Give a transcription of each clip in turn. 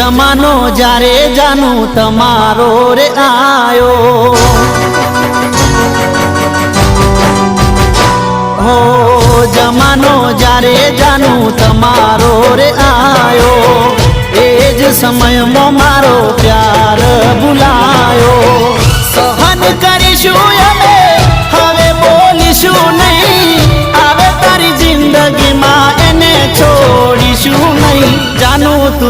जमानो जारे जानू तमारो रे आयो हो जमानो जारे जानू तमारो रे आयो एज समय मो मारो प्यार बुलायो सहन करीशू अमे हवे बोलीशू नहीं आवे तारी जिंदगी में एने छोड़ीशू नहीं जानू तू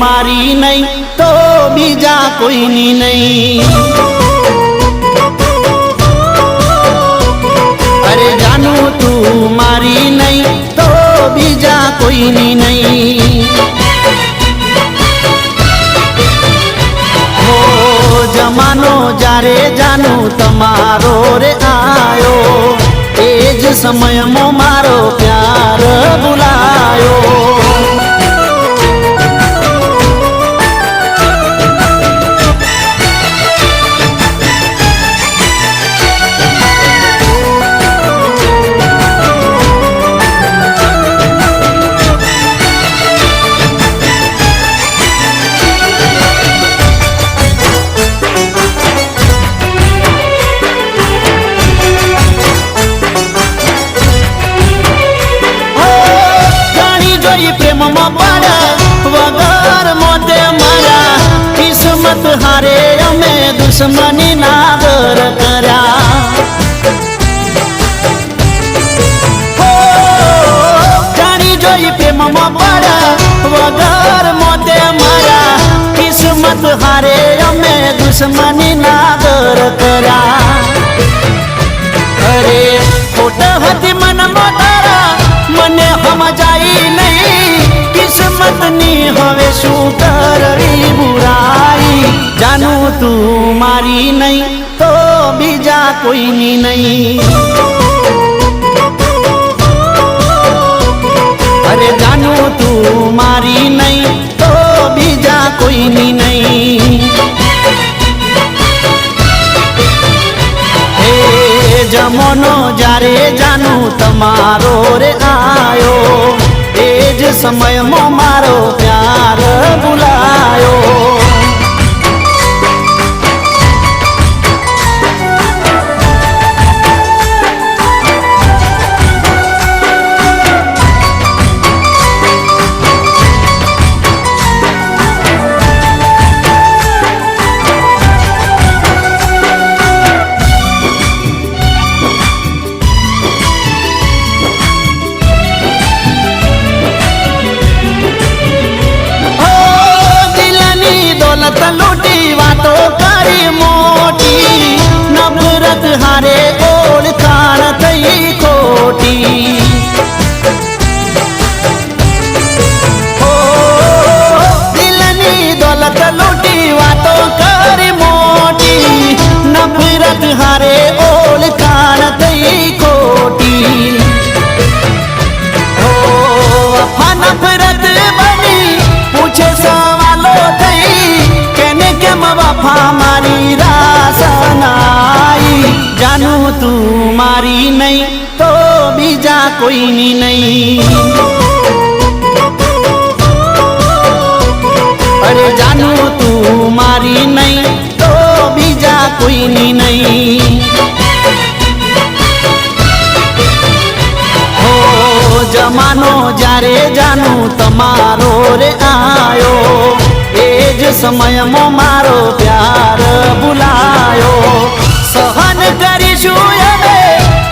मारी नहीं तो बीजा कोई नहीं अरे जानू तू मारी नहीं तो बीजा कोई नहीं हो जमानो जारे जानू तमारो रे आयो एज समय मो मारो प्यार बुलायो प्रेम पड़ा वगर मोते मारा किस्मत हारे अमे दुश्मनी नागर करा हो जानी जोई प्रेम पड़ा वगर मोते मारा किस्मत हारे अमे दुश्मनी नागर करा अरे खोट हती मन मोतारा मने हम जाई नहीं किस्मत नी हवे शू करवी बुराई जानू तू मारी नहीं तो बीजा कोई नहीं अरे जानू तू मारी नहीं तो बीजा कोई नहीं जमानो जारे जानू तमारो रे आयो एज समय मो मारो प्यार बुलायो लूटी वातो करी मोटी नफरत हारे ओल खान थई खोटी ओ दिलनी दौलत लूटी वातो करी मोटी नफरत हारे ओल खान थई खोटी ओ वफा नफरत बनी पूछे सवालो थई वफा मारी रासनाई जानू तू मारी नहीं तो बीजा कोई नहीं अरे जानू तू मारी नहीं तो बीजा कोई नहीं हो जमानो जारे जानू तमारो रे आयो एज समय मो मारो प्यार बुलायो सहन करीशू अमे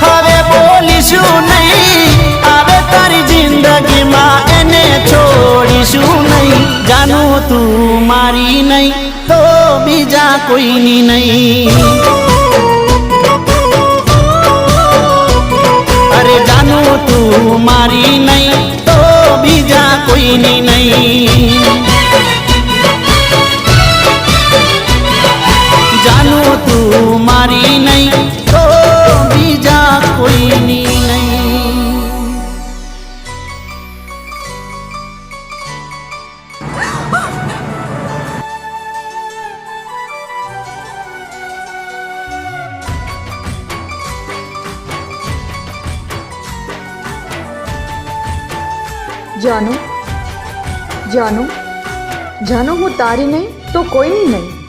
हवे बोलीशू नहीं आवे तारी जिंदगी में एने छोड़ीशू नहीं जानू तू मारी नहीं तो बीजा कोई नहीं अरे जानू तू मारी नहीं तो बीजा कोई नहीं जानू तू मारी नहीं तो बीजा कोई नहीं जानू जानू જાનો હું તારી નહીં તો કોઈની નહીં.